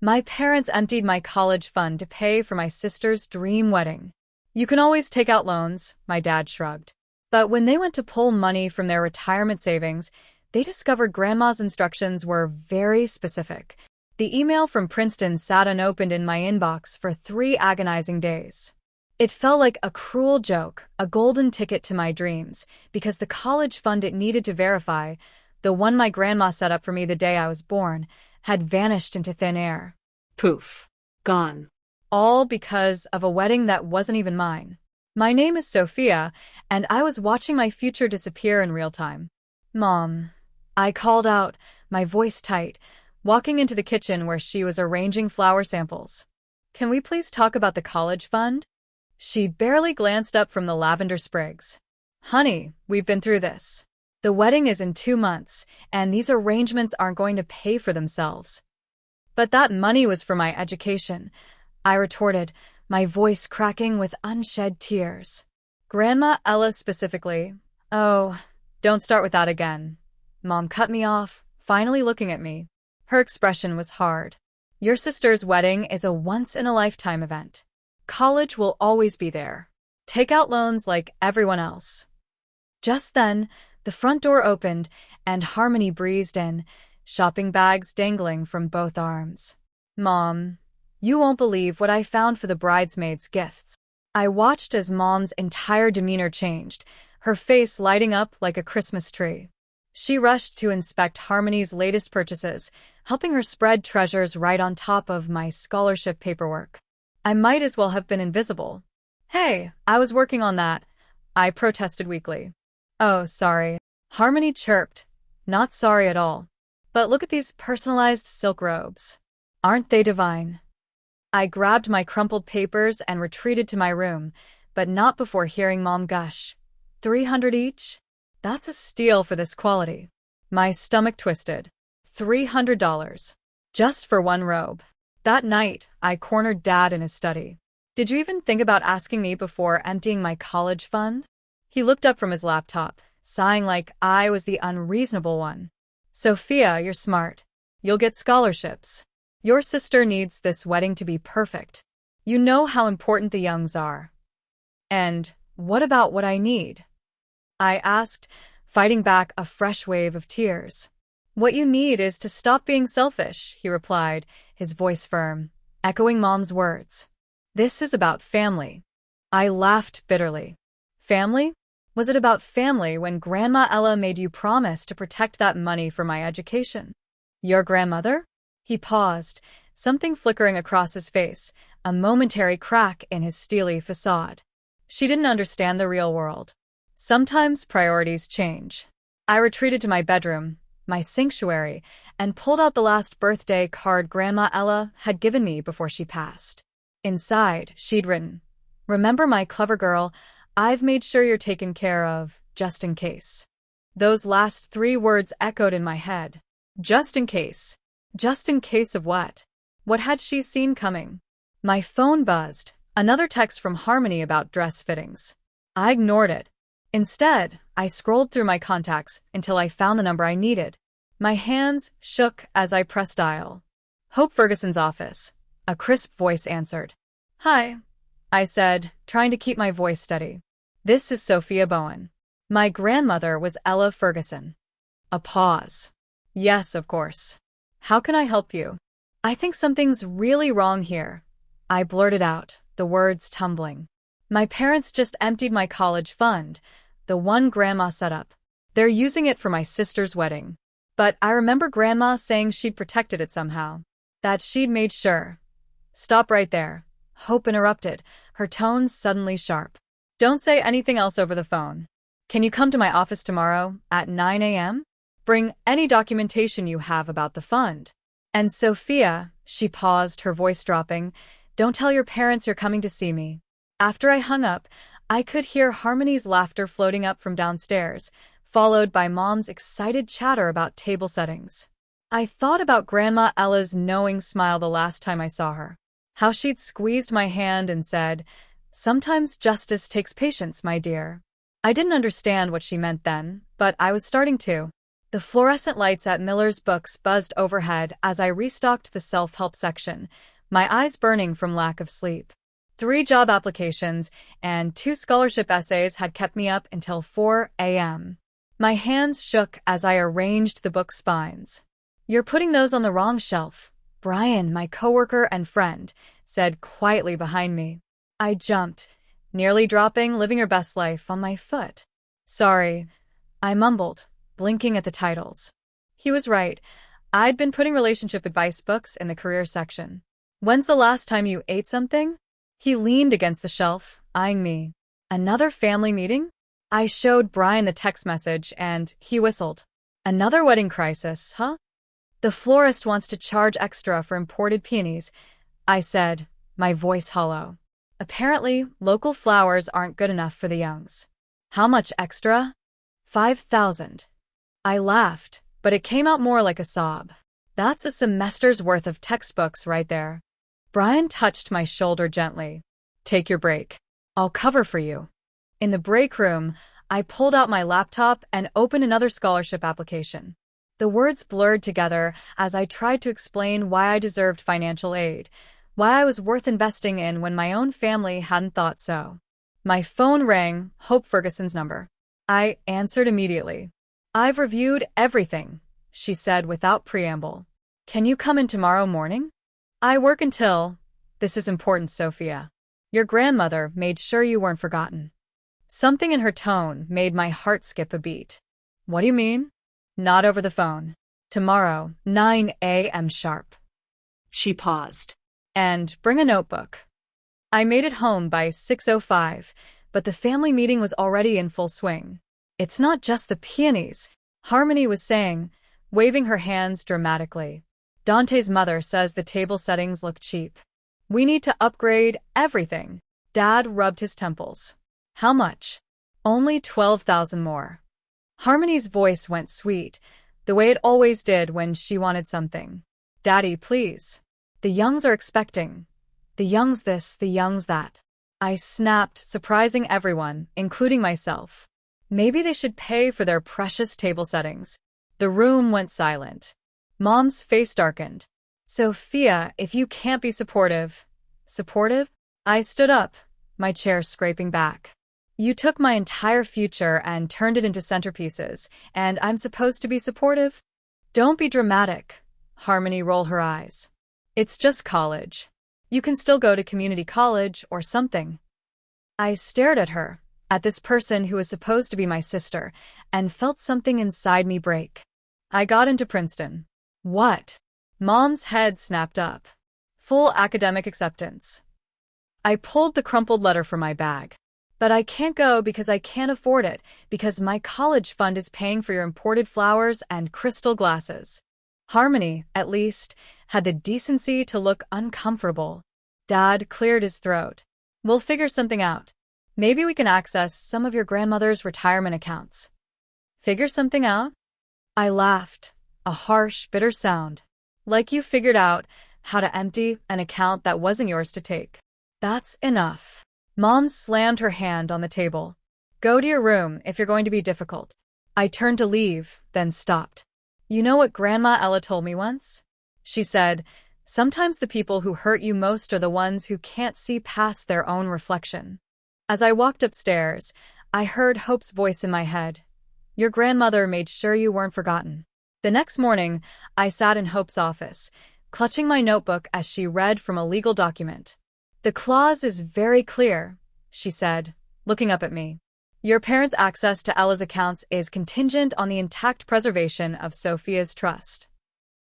My parents emptied my college fund to pay for my sister's dream wedding. You can always take out loans, my dad shrugged. But when they went to pull money from their retirement savings, they discovered Grandma's instructions were very specific. The email from Princeton sat unopened in my inbox for 3 agonizing days. It felt like a cruel joke, a golden ticket to my dreams, because the college fund it needed to verify, the one my grandma set up for me the day I was born, had vanished into thin air. Poof. Gone. All because of a wedding that wasn't even mine. My name is Sophia, and I was watching my future disappear in real time. Mom. I called out, my voice tight, walking into the kitchen where she was arranging flower samples. Can we please talk about the college fund? She barely glanced up from the lavender sprigs. Honey, we've been through this. The wedding is in 2 months, and these arrangements aren't going to pay for themselves. But that money was for my education, I retorted, my voice cracking with unshed tears. Grandma Ella specifically. Oh, don't start with that again. Mom cut me off, finally looking at me. Her expression was hard. Your sister's wedding is a once-in-a-lifetime event. College will always be there. Take out loans like everyone else. Just then, the front door opened, and Harmony breezed in, shopping bags dangling from both arms. Mom, you won't believe what I found for the bridesmaids' gifts. I watched as Mom's entire demeanor changed, her face lighting up like a Christmas tree. She rushed to inspect Harmony's latest purchases, helping her spread treasures right on top of my scholarship paperwork. I might as well have been invisible. Hey, I was working on that, I protested weakly. Oh, sorry. Harmony chirped. Not sorry at all. But look at these personalized silk robes. Aren't they divine? I grabbed my crumpled papers and retreated to my room, but not before hearing Mom gush. 300 each? That's a steal for this quality. My stomach twisted. $300. Just for one robe. That night, I cornered Dad in his study. Did you even think about asking me before emptying my college fund? He looked up from his laptop, sighing like I was the unreasonable one. Sophia, you're smart. You'll get scholarships. Your sister needs this wedding to be perfect. You know how important the Youngs are. And what about what I need? I asked, fighting back a fresh wave of tears. What you need is to stop being selfish, he replied, his voice firm, echoing Mom's words. This is about family. I laughed bitterly. Family? Was it about family when Grandma Ella made you promise to protect that money for my education? Your grandmother? He paused, something flickering across his face, a momentary crack in his steely facade. She didn't understand the real world. Sometimes priorities change. I retreated to my bedroom, my sanctuary, and pulled out the last birthday card Grandma Ella had given me before she passed. Inside, she'd written, "Remember my clever girl, I've made sure you're taken care of, just in case." Those last 3 words echoed in my head. Just in case. Just in case of what? What had she seen coming? My phone buzzed, another text from Harmony about dress fittings. I ignored it. Instead, I scrolled through my contacts until I found the number I needed. My hands shook as I pressed dial. Hope Ferguson's office. A crisp voice answered. Hi, I said, trying to keep my voice steady. This is Sophia Bowen. My grandmother was Ella Ferguson. A pause. Yes, of course. How can I help you? I think something's really wrong here. I blurted out, the words tumbling. My parents just emptied my college fund, the one Grandma set up. They're using it for my sister's wedding. But I remember Grandma saying she'd protected it somehow. That she'd made sure. Stop right there. Hope interrupted, her tone suddenly sharp. Don't say anything else over the phone. Can you come to my office tomorrow at 9 a.m.? Bring any documentation you have about the fund. And Sophia, she paused, her voice dropping, don't tell your parents you're coming to see me. After I hung up, I could hear Harmony's laughter floating up from downstairs, followed by Mom's excited chatter about table settings. I thought about Grandma Ella's knowing smile the last time I saw her. How she'd squeezed my hand and said, "Sometimes justice takes patience, my dear." I didn't understand what she meant then, but I was starting to. The fluorescent lights at Miller's Books buzzed overhead as I restocked the self-help section, my eyes burning from lack of sleep. 3 job applications and 2 scholarship essays had kept me up until 4 a.m. My hands shook as I arranged the book spines. "You're putting those on the wrong shelf," Brian, my coworker and friend, said quietly behind me. I jumped, nearly dropping Living Your Best Life on my foot. "Sorry," I mumbled, blinking at the titles. He was right. I'd been putting relationship advice books in the career section. "When's the last time you ate something?" He leaned against the shelf, eyeing me. "Another family meeting?" I showed Brian the text message, and he whistled. "Another wedding crisis, huh?" "The florist wants to charge extra for imported peonies," I said, my voice hollow. "Apparently, local flowers aren't good enough for the Youngs." "How much extra?" "5,000. I laughed, but it came out more like a sob. "That's a semester's worth of textbooks right there." Brian touched my shoulder gently. "Take your break. I'll cover for you." In the break room, I pulled out my laptop and opened another scholarship application. The words blurred together as I tried to explain why I deserved financial aid, why I was worth investing in when my own family hadn't thought so. My phone rang, Hope Ferguson's number. I answered immediately. "I've reviewed everything," she said without preamble. "Can you come in tomorrow morning?" "I work until—" "This is important, Sophia. Your grandmother made sure you weren't forgotten." Something in her tone made my heart skip a beat. "What do you mean?" "Not over the phone. Tomorrow, 9 a.m. sharp." She paused. "And bring a notebook." I made it home by 6:05, but the family meeting was already in full swing. "It's not just the peonies," Harmony was saying, waving her hands dramatically. "Dante's mother says the table settings look cheap. We need to upgrade everything." Dad rubbed his temples. "How much?" "Only 12,000 more." Harmony's voice went sweet, the way it always did when she wanted something. "Daddy, please. The Youngs are expecting. The Youngs this, the Youngs that." I snapped, surprising everyone, including myself. Maybe they should pay for their precious table settings. The room went silent. Mom's face darkened. "Sophia, if you can't be supportive." "Supportive?" I stood up, my chair scraping back. "You took my entire future and turned it into centerpieces, and I'm supposed to be supportive?" "Don't be dramatic." Harmony rolled her eyes. "It's just college. You can still go to community college or something." I stared at her, at this person who was supposed to be my sister, and felt something inside me break. "I got into Princeton." "What?" Mom's head snapped up. "Full academic acceptance." I pulled the crumpled letter from my bag. "But I can't go because I can't afford it, because my college fund is paying for your imported flowers and crystal glasses." Harmony, at least, had the decency to look uncomfortable. Dad cleared his throat. "We'll figure something out. Maybe we can access some of your grandmother's retirement accounts." "Figure something out?" I laughed, a harsh, bitter sound. "Like you figured out how to empty an account that wasn't yours to take." "That's enough." Mom slammed her hand on the table. "Go to your room if you're going to be difficult." I turned to leave, then stopped. "You know what Grandma Ella told me once?" She said, "Sometimes the people who hurt you most are the ones who can't see past their own reflection." As I walked upstairs, I heard Hope's voice in my head. "Your grandmother made sure you weren't forgotten." The next morning, I sat in Hope's office, clutching my notebook as she read from a legal document. "The clause is very clear," she said, looking up at me. "Your parents' access to Ella's accounts is contingent on the intact preservation of Sophia's trust."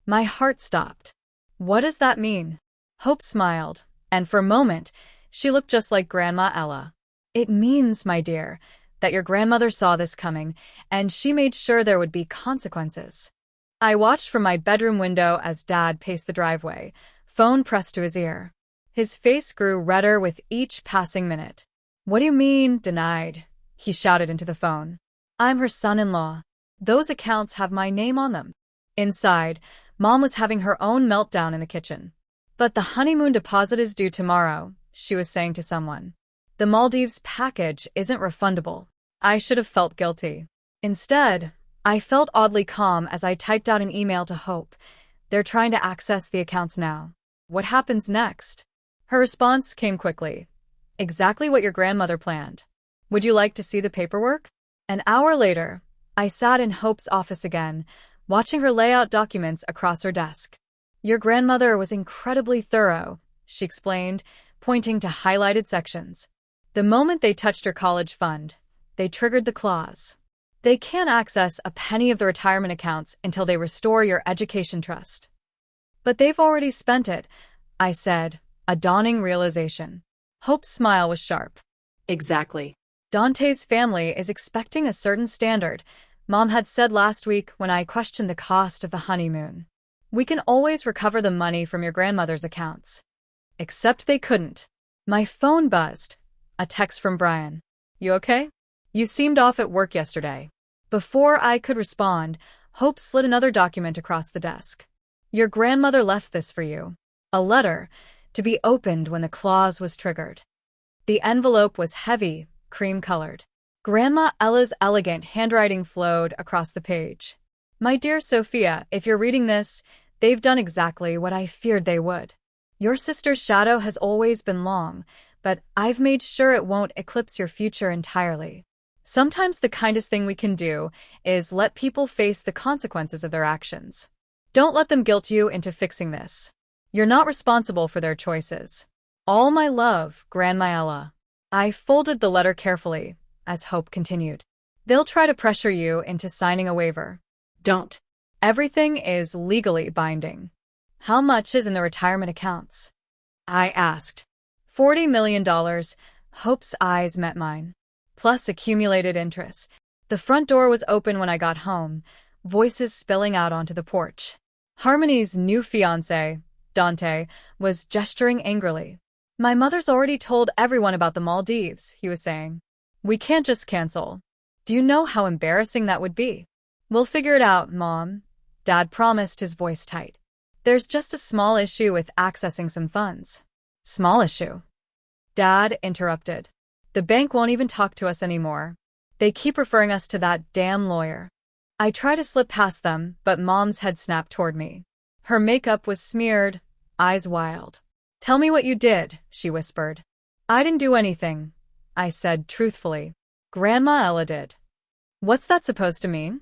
My heart stopped. "What does that mean?" Hope smiled, and for a moment, she looked just like Grandma Ella. "It means, my dear, that your grandmother saw this coming, and she made sure there would be consequences." I watched from my bedroom window as Dad paced the driveway, phone pressed to his ear. His face grew redder with each passing minute. "What do you mean, denied?" he shouted into the phone. "I'm her son-in-law. Those accounts have my name on them." Inside, Mom was having her own meltdown in the kitchen. "But the honeymoon deposit is due tomorrow," she was saying to someone. "The Maldives package isn't refundable." I should have felt guilty. Instead, I felt oddly calm as I typed out an email to Hope. They're trying to access the accounts now. What happens next? Her response came quickly. Exactly what your grandmother planned. Would you like to see the paperwork? An hour later, I sat in Hope's office again, watching her lay out documents across her desk. Your grandmother was incredibly thorough, she explained, pointing to highlighted sections. The moment they touched her college fund, they triggered the clause. They can't access a penny of the retirement accounts until they restore your education trust. But they've already spent it, I said, a dawning realization. Hope's smile was sharp. Exactly. Dante's family is expecting a certain standard, Mom had said last week when I questioned the cost of the honeymoon. We can always recover the money from your grandmother's accounts. Except they couldn't. My phone buzzed. A text from Brian. You okay? You seemed off at work yesterday. Before I could respond, Hope slid another document across the desk. Your grandmother left this for you. A letter, to be opened when the clause was triggered. The envelope was heavy, cream-colored. Grandma Ella's elegant handwriting flowed across the page. My dear Sophia, if you're reading this, they've done exactly what I feared they would. Your sister's shadow has always been long, but I've made sure it won't eclipse your future entirely. Sometimes the kindest thing we can do is let people face the consequences of their actions. Don't let them guilt you into fixing this. You're not responsible for their choices. All my love, Grandma Ella. I folded the letter carefully, as Hope continued. They'll try to pressure you into signing a waiver. Don't. Everything is legally binding. How much is in the retirement accounts? I asked. $40 million. Hope's eyes met mine. Plus accumulated interest. The front door was open when I got home, voices spilling out onto the porch. Harmony's new fiancé, Dante, was gesturing angrily. My mother's already told everyone about the Maldives, he was saying. We can't just cancel. Do you know how embarrassing that would be? We'll figure it out, Mom. Dad promised, his voice tight. There's just a small issue with accessing some funds. Small issue? Dad interrupted. The bank won't even talk to us anymore. They keep referring us to that damn lawyer. I try to slip past them, but Mom's head snapped toward me. Her makeup was smeared, eyes wild. Tell me what you did, she whispered. I didn't do anything, I said truthfully. Grandma Ella did. What's that supposed to mean?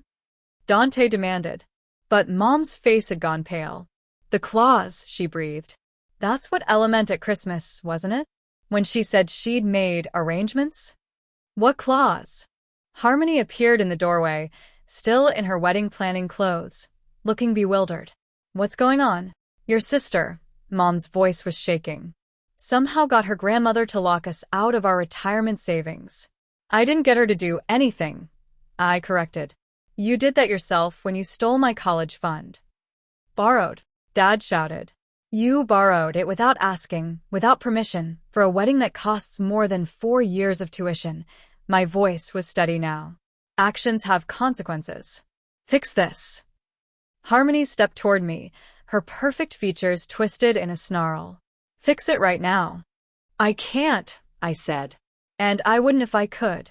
Dante demanded. But Mom's face had gone pale. The clause, she breathed. That's what Ella meant at Christmas, wasn't it? When she said she'd made arrangements? What clause? Harmony appeared in the doorway, still in her wedding planning clothes, looking bewildered. What's going on? Your sister, Mom's voice was shaking, somehow got her grandmother to lock us out of our retirement savings. I didn't get her to do anything, I corrected. You did that yourself when you stole my college fund. Borrowed, Dad shouted. You borrowed it without asking, without permission, for a wedding that costs more than 4 years of tuition. My voice was steady now. Actions have consequences. Fix this. Harmony stepped toward me, her perfect features twisted in a snarl. Fix it right now. I can't, I said. And I wouldn't if I could.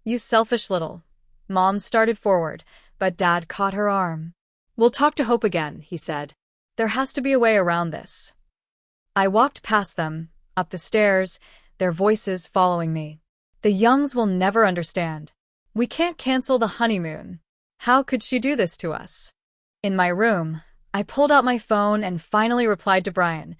You selfish little. Mom started forward, but Dad caught her arm. We'll talk to Hope again, he said. There has to be a way around this. I walked past them, up the stairs, their voices following me. The Youngs will never understand. We can't cancel the honeymoon. How could she do this to us? In my room, I pulled out my phone and finally replied to Brian.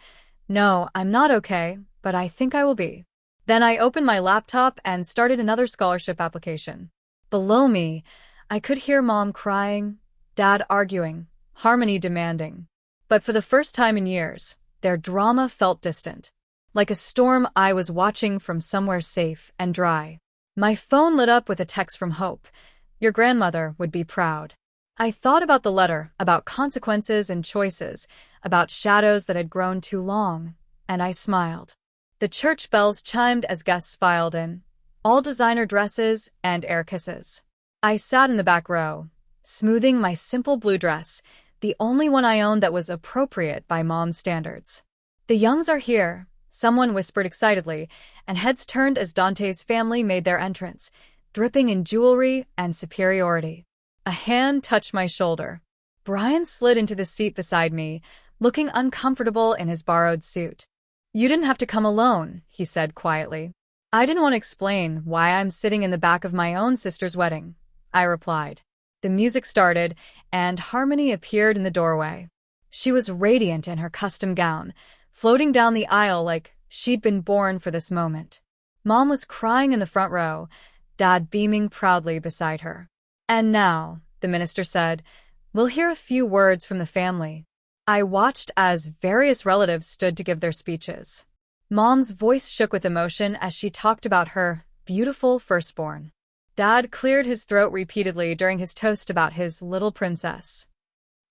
No, I'm not okay, but I think I will be. Then I opened my laptop and started another scholarship application. Below me, I could hear Mom crying, Dad arguing, Harmony demanding. But for the first time in years, their drama felt distant. Like a storm I was watching from somewhere safe and dry. My phone lit up with a text from Hope. Your grandmother would be proud. I thought about the letter, about consequences and choices, about shadows that had grown too long, and I smiled. The church bells chimed as guests filed in, all designer dresses and air kisses. I sat in the back row, smoothing my simple blue dress, the only one I owned that was appropriate by Mom's standards. The Youngs are here, someone whispered excitedly, and heads turned as Dante's family made their entrance, dripping in jewelry and superiority. A hand touched my shoulder. Brian slid into the seat beside me, looking uncomfortable in his borrowed suit. "You didn't have to come alone," he said quietly. "I didn't want to explain why I'm sitting in the back of my own sister's wedding," I replied. The music started, and Harmony appeared in the doorway. She was radiant in her custom gown, floating down the aisle like she'd been born for this moment. Mom was crying in the front row, Dad beaming proudly beside her. "And now," the minister said, "we'll hear a few words from the family." I watched as various relatives stood to give their speeches. Mom's voice shook with emotion as she talked about her beautiful firstborn. Dad cleared his throat repeatedly during his toast about his little princess.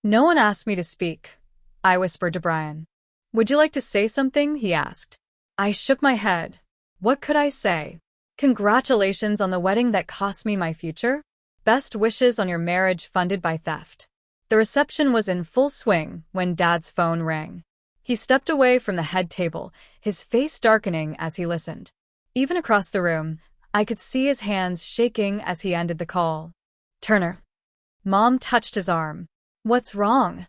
"No one asked me to speak," I whispered to Brian. "Would you like to say something?" he asked. I shook my head. What could I say? Congratulations on the wedding that cost me my future? Best wishes on your marriage funded by theft. The reception was in full swing when Dad's phone rang. He stepped away from the head table, his face darkening as he listened. Even across the room, I could see his hands shaking as he ended the call. "Turner." Mom touched his arm. "What's wrong?"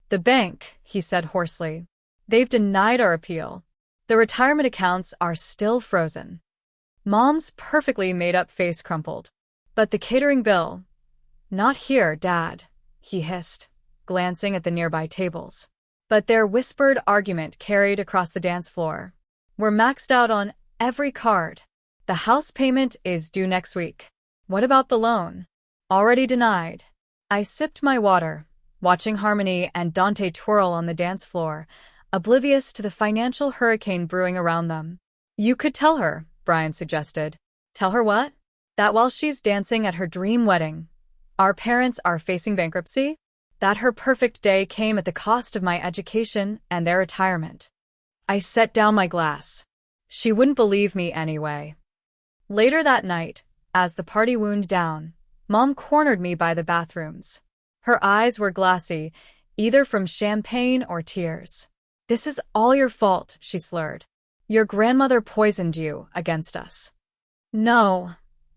"The bank," he said hoarsely. "They've denied our appeal. The retirement accounts are still frozen." Mom's perfectly made-up face crumpled. "But the catering bill—" "Not here, Dad," he hissed, glancing at the nearby tables. But their whispered argument carried across the dance floor. "We're maxed out on every card. The house payment is due next week. What about the loan?" "Already denied." I sipped my water, watching Harmony and Dante twirl on the dance floor, oblivious to the financial hurricane brewing around them. "You could tell her," Brian suggested. "Tell her what?" "That while she's dancing at her dream wedding, our parents are facing bankruptcy? That her perfect day came at the cost of my education and their retirement." I set down my glass. She wouldn't believe me anyway. Later that night, as the party wound down, Mom cornered me by the bathrooms. Her eyes were glassy, either from champagne or tears. "This is all your fault," she slurred. "Your grandmother poisoned you against us." "No."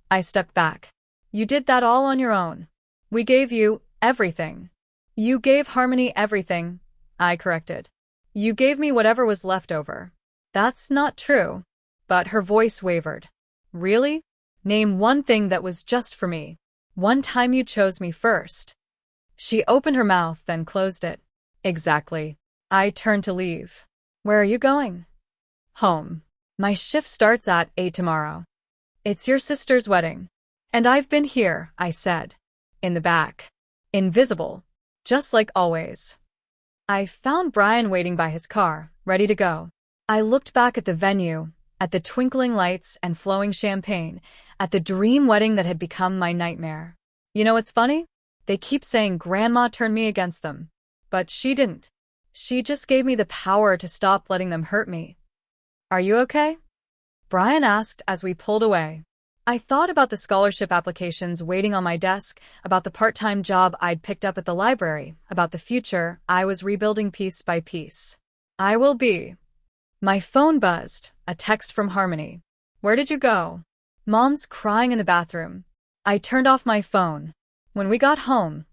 I stepped back. "You did that all on your own. We gave you everything." "You gave Harmony everything," I corrected. "You gave me whatever was left over." "That's not true." But her voice wavered. "Really? Name one thing that was just for me. One time you chose me first." She opened her mouth, then closed it. "Exactly." I turned to leave. "Where are you going?" "Home. My shift starts at 8 tomorrow." "It's your sister's wedding." "And I've been here," I said. "In the back. Invisible. Just like always." I found Brian waiting by his car, ready to go. I looked back at the venue, at the twinkling lights and flowing champagne, at the dream wedding that had become my nightmare. You know what's funny? They keep saying Grandma turned me against them. But she didn't. She just gave me the power to stop letting them hurt me. "Are you okay?" Brian asked as we pulled away. I thought about the scholarship applications waiting on my desk, about the part-time job I'd picked up at the library, about the future I was rebuilding piece by piece. "I will be." My phone buzzed, a text from Harmony. "Where did you go?" "Mom's crying in the bathroom." I turned off my phone. When we got home,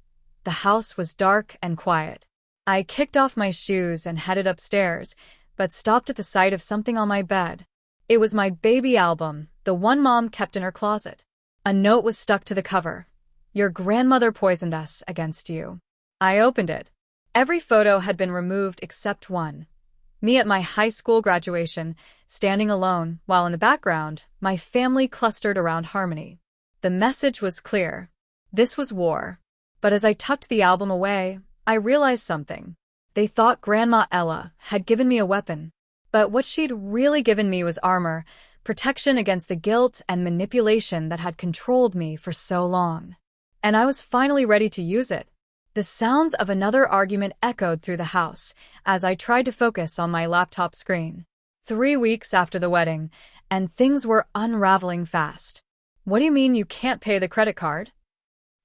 the house was dark and quiet. I kicked off my shoes and headed upstairs, but stopped at the sight of something on my bed. It was my baby album, the one Mom kept in her closet. A note was stuck to the cover. "Your grandmother poisoned us against you." I opened it. Every photo had been removed except one. Me at my high school graduation, standing alone, while in the background, my family clustered around Harmony. The message was clear. This was war. But as I tucked the album away, I realized something. They thought Grandma Ella had given me a weapon. But what she'd really given me was armor, protection against the guilt and manipulation that had controlled me for so long. And I was finally ready to use it. The sounds of another argument echoed through the house as I tried to focus on my laptop screen. 3 weeks after the wedding, and things were unraveling fast. "What do you mean you can't pay the credit card?"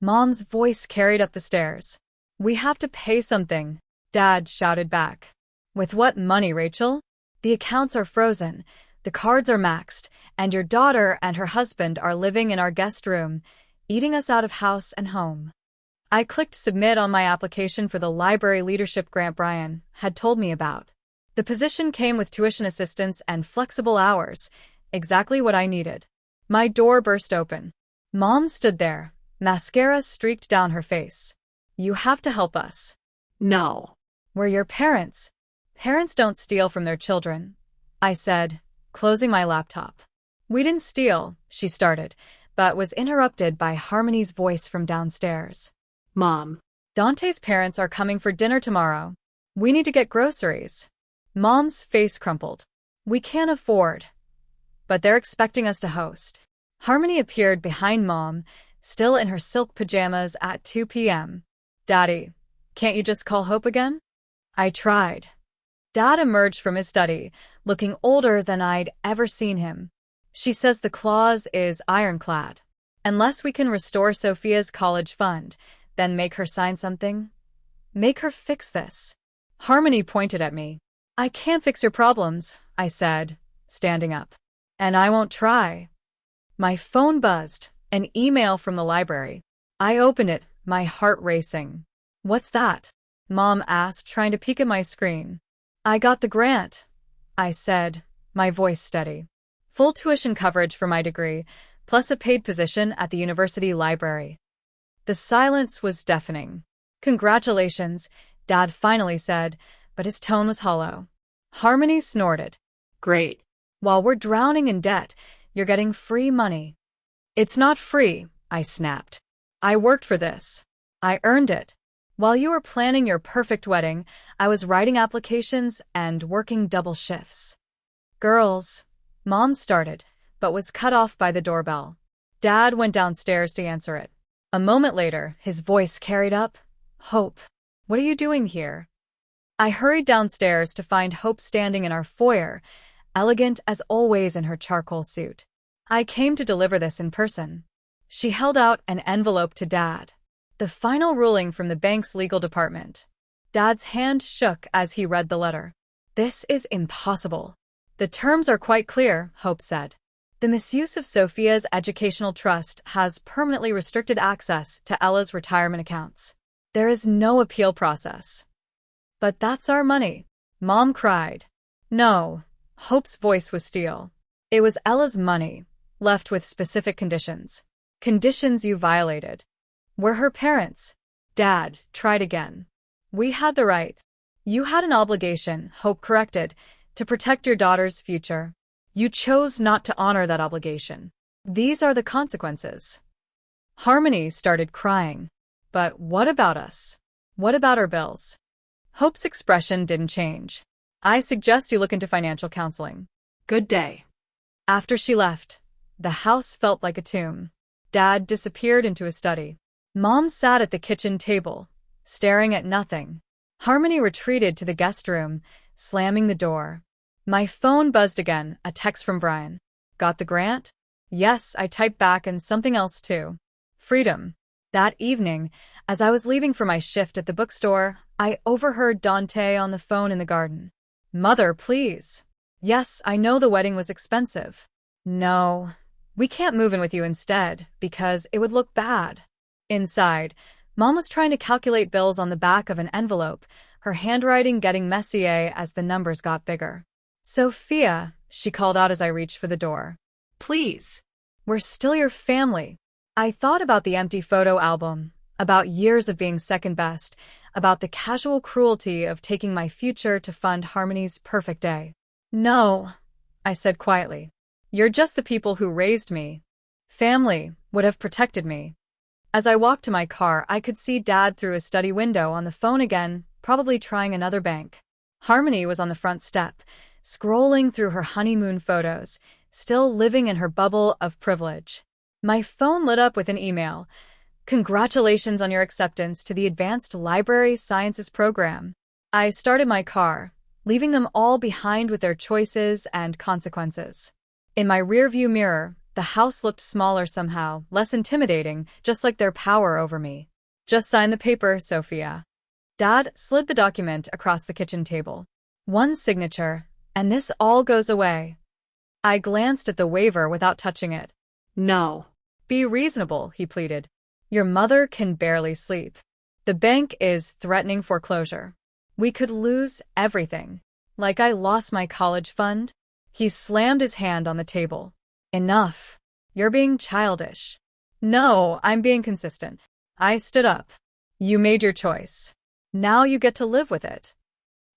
Mom's voice carried up the stairs. "We have to pay something," Dad shouted back. "With what money, Rachel? The accounts are frozen, the cards are maxed, and your daughter and her husband are living in our guest room, eating us out of house and home." I clicked submit on my application for the library leadership grant Brian had told me about. The position came with tuition assistance and flexible hours, exactly what I needed. My door burst open. Mom stood there, mascara streaked down her face. You have to help us. No. We're your parents. Parents don't steal from their children, I said, closing my laptop. We didn't steal, she started, but was interrupted by Harmony's voice from downstairs. Mom. Dante's parents are coming for dinner tomorrow. We need to get groceries. Mom's face crumpled. We can't afford. But they're expecting us to host. Harmony appeared behind Mom, still in her silk pajamas at 2 p.m. Daddy, can't you just call Hope again? I tried. Dad emerged from his study, looking older than I'd ever seen him. She says the clause is ironclad. Unless we can restore Sophia's college fund, then make her sign something. Make her fix this. Harmony pointed at me. I can't fix your problems, I said, standing up. And I won't try. My phone buzzed, an email from the library. I opened it, my heart racing. What's that? Mom asked, trying to peek at my screen. I got the grant, I said, my voice steady. Full tuition coverage for my degree, plus a paid position at the university library. The silence was deafening. Congratulations, Dad finally said, but his tone was hollow. Harmony snorted. Great. While we're drowning in debt, you're getting free money. It's not free, I snapped. I worked for this. I earned it. While you were planning your perfect wedding, I was writing applications and working double shifts. Girls, Mom started, but was cut off by the doorbell. Dad went downstairs to answer it. A moment later, his voice carried up. Hope, what are you doing here? I hurried downstairs to find Hope standing in our foyer, elegant as always in her charcoal suit. I came to deliver this in person. She held out an envelope to Dad. The final ruling from the bank's legal department. Dad's hand shook as he read the letter. This is impossible. The terms are quite clear, Hope said. The misuse of Sophia's educational trust has permanently restricted access to Ella's retirement accounts. There is no appeal process. But that's our money, Mom cried. No, Hope's voice was steel. It was Ella's money, left with specific conditions. Conditions you violated. We're her parents. Dad tried again. We had the right. You had an obligation, Hope corrected, to protect your daughter's future. You chose not to honor that obligation. These are the consequences. Harmony started crying. But what about us? What about our bills? Hope's expression didn't change. I suggest you look into financial counseling. Good day. After she left, the house felt like a tomb. Dad disappeared into his study. Mom sat at the kitchen table, staring at nothing. Harmony retreated to the guest room, slamming the door. My phone buzzed again, a text from Brian. Got the grant? Yes, I typed back, and something else too. Freedom. That evening, as I was leaving for my shift at the bookstore, I overheard Dante on the phone in the garden. Mother, please. Yes, I know the wedding was expensive. No, we can't move in with you instead, because it would look bad. Inside, Mom was trying to calculate bills on the back of an envelope, her handwriting getting messier as the numbers got bigger. Sophia, she called out as I reached for the door. Please. We're still your family. I thought about the empty photo album, about years of being second best, about the casual cruelty of taking my future to fund Harmony's perfect day. No, I said quietly. You're just the people who raised me. Family would have protected me. As I walked to my car, I could see Dad through his study window on the phone again, probably trying another bank. Harmony was on the front step, scrolling through her honeymoon photos, still living in her bubble of privilege. My phone lit up with an email. Congratulations on your acceptance to the Advanced Library Sciences program. I started my car, leaving them all behind with their choices and consequences. In my rearview mirror, the house looked smaller somehow, less intimidating, just like their power over me. Just sign the paper, Sophia. Dad slid the document across the kitchen table. One signature, and this all goes away. I glanced at the waiver without touching it. No. Be reasonable, he pleaded. Your mother can barely sleep. The bank is threatening foreclosure. We could lose everything. Like I lost my college fund? He slammed his hand on the table. Enough. You're being childish. No, I'm being consistent. I stood up. You made your choice. Now you get to live with it.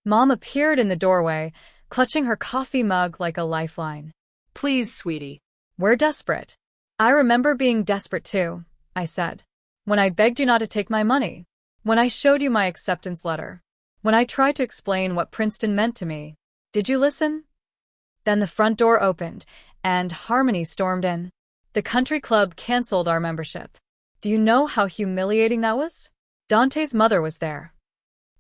Mom appeared in the doorway, clutching her coffee mug like a lifeline. Please, sweetie. We're desperate. I remember being desperate too, I said. When I begged you not to take my money. When I showed you my acceptance letter. When I tried to explain what Princeton meant to me. Did you listen? Then the front door opened, and Harmony stormed in. The country club canceled our membership. Do you know how humiliating that was? Dante's mother was there.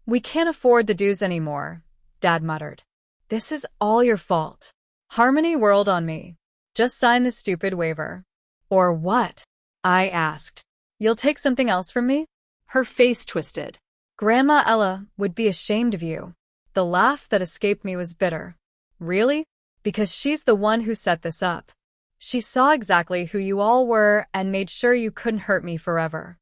We can't afford the dues anymore, Dad muttered. This is all your fault. Harmony whirled on me. Just sign this stupid waiver. Or what? I asked. You'll take something else from me? Her face twisted. Grandma Ella would be ashamed of you. The laugh that escaped me was bitter. Really? Because she's the one who set this up. She saw exactly who you all were and made sure you couldn't hurt me forever.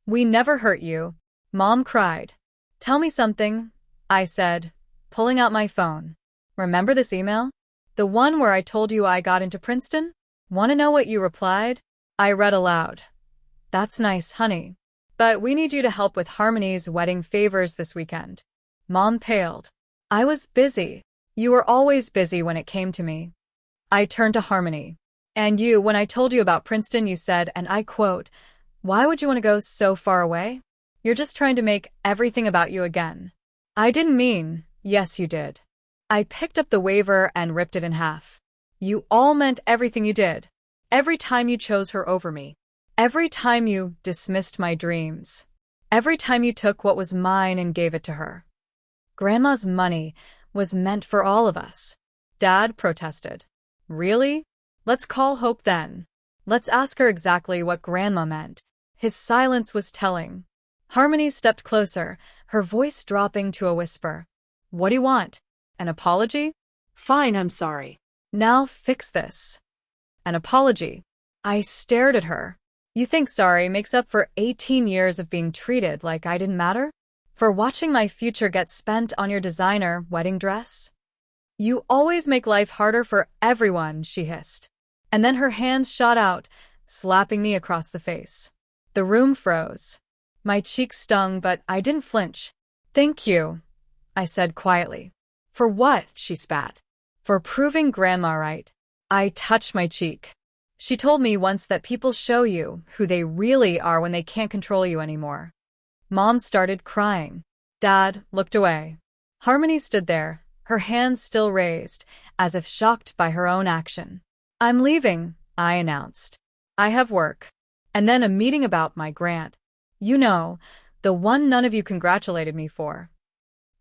We never hurt you, Mom cried. Tell me something, I said, pulling out my phone. Remember this email? The one where I told you I got into Princeton? Want to know what you replied? I read aloud. That's nice, honey. But we need you to help with Harmony's wedding favors this weekend. Mom paled. I was busy. You were always busy when it came to me. I turned to Harmony. And you, when I told you about Princeton, you said, and I quote, "Why would you want to go so far away? You're just trying to make everything about you again." I didn't mean, yes you did. I picked up the waiver and ripped it in half. You all meant everything you did. Every time you chose her over me. Every time you dismissed my dreams. Every time you took what was mine and gave it to her. Grandma's money was meant for all of us. Dad protested. Really? Let's call Hope then. Let's ask her exactly what Grandma meant. His silence was telling. Harmony stepped closer, her voice dropping to a whisper. What do you want? An apology? Fine, I'm sorry. Now fix this. An apology. I stared at her. You think sorry makes up for 18 years of being treated like I didn't matter? For watching my future get spent on your designer wedding dress? You always make life harder for everyone, she hissed. And then her hands shot out, slapping me across the face. The room froze. My cheeks stung, but I didn't flinch. Thank you, I said quietly. For what? She spat. For proving Grandma right. I touched my cheek. She told me once that people show you who they really are when they can't control you anymore. Mom started crying. Dad looked away. Harmony stood there, her hands still raised, as if shocked by her own action. I'm leaving, I announced. I have work. And then a meeting about my grant. You know, the one none of you congratulated me for.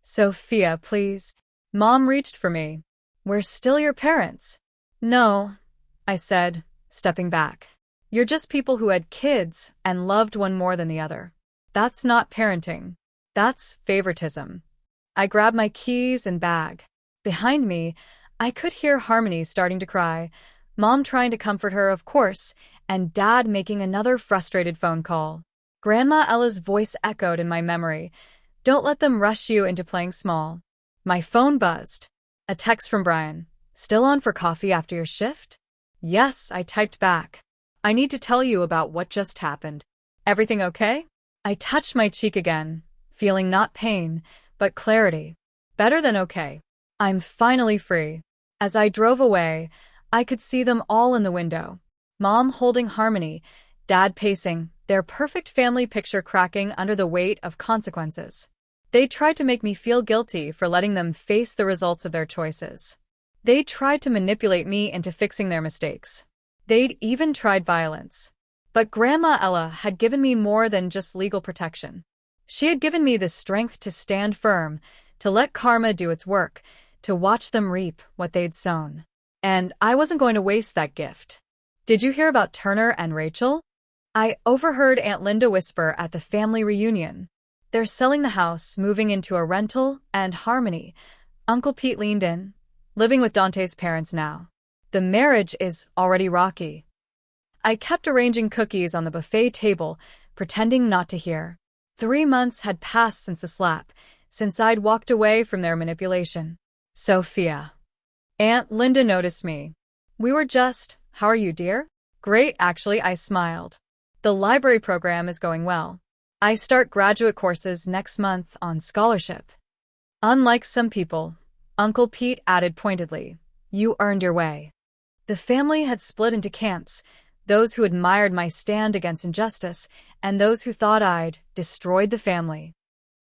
Sophia, please. Mom reached for me. We're still your parents. No, I said, stepping back. You're just people who had kids and loved one more than the other. That's not parenting. That's favoritism. I grabbed my keys and bag. Behind me, I could hear Harmony starting to cry, Mom trying to comfort her, of course, and Dad making another frustrated phone call. Grandma Ella's voice echoed in my memory. Don't let them rush you into playing small. My phone buzzed. A text from Brian. Still on for coffee after your shift? Yes, I typed back. I need to tell you about what just happened. Everything okay? I touched my cheek again, feeling not pain, but clarity. Better than okay. I'm finally free. As I drove away, I could see them all in the window. Mom holding Harmony, Dad pacing, their perfect family picture cracking under the weight of consequences. They tried to make me feel guilty for letting them face the results of their choices. They tried to manipulate me into fixing their mistakes. They'd even tried violence. But Grandma Ella had given me more than just legal protection. She had given me the strength to stand firm, to let karma do its work, to watch them reap what they'd sown. And I wasn't going to waste that gift. Did you hear about Turner and Rachel? I overheard Aunt Linda whisper at the family reunion. They're selling the house, moving into a rental, and Harmony. Uncle Pete leaned in. Living with Dante's parents now. The marriage is already rocky. I kept arranging cookies on the buffet table, pretending not to hear. 3 months had passed since the slap, since I'd walked away from their manipulation. Sophia. Aunt Linda noticed me. We were just, "How are you, dear?" "Great, actually," I smiled. "The library program is going well. I start graduate courses next month on scholarship." "Unlike some people," Uncle Pete added pointedly, "you earned your way." The family had split into camps, those who admired my stand against injustice and those who thought I'd destroyed the family.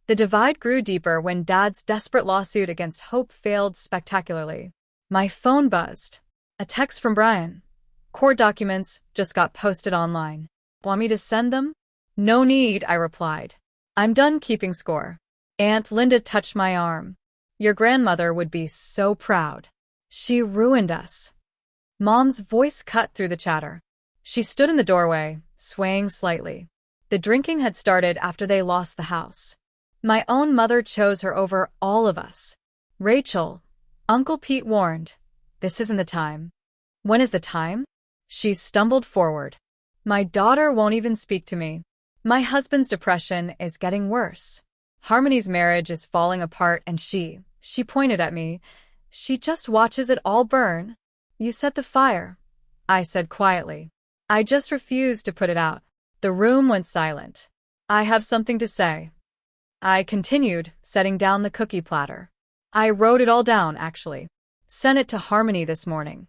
The divide grew deeper when Dad's desperate lawsuit against Hope failed spectacularly. My phone buzzed. A text from Brian. "Court documents just got posted online. Want me to send them?" "No need," I replied. "I'm done keeping score." Aunt Linda touched my arm. "Your grandmother would be so proud. She ruined us." Mom's voice cut through the chatter. She stood in the doorway, swaying slightly. The drinking had started after they lost the house. My own mother chose her over all of us. "Rachel," Uncle Pete warned, "this isn't the time." "When is the time?" She stumbled forward. "My daughter won't even speak to me. My husband's depression is getting worse. Harmony's marriage is falling apart and she pointed at me, she just watches it all burn." "You set the fire," I said quietly. "I just refused to put it out." The room went silent. "I have something to say," I continued, setting down the cookie platter. "I wrote it all down, actually. Sent it to Harmony this morning."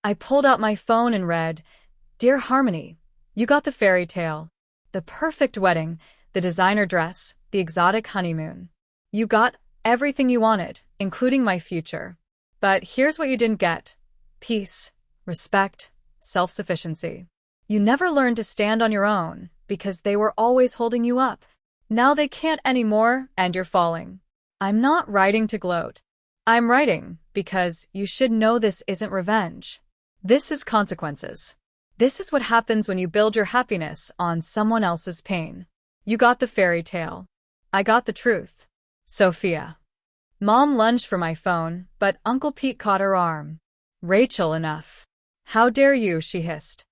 I pulled out my phone and read, "Dear Harmony, you got the fairy tale. The perfect wedding, the designer dress, the exotic honeymoon. You got everything you wanted, including my future. But here's what you didn't get: peace, respect, self-sufficiency. You never learned to stand on your own because they were always holding you up. Now they can't anymore and you're falling." I'm not writing to gloat. I'm writing because you should know this isn't revenge. This is consequences. This is what happens when you build your happiness on someone else's pain. You got the fairy tale. I got the truth. Sophia. Mom lunged for my phone, but Uncle Pete caught her arm. "Rachel, enough. How dare you," she hissed.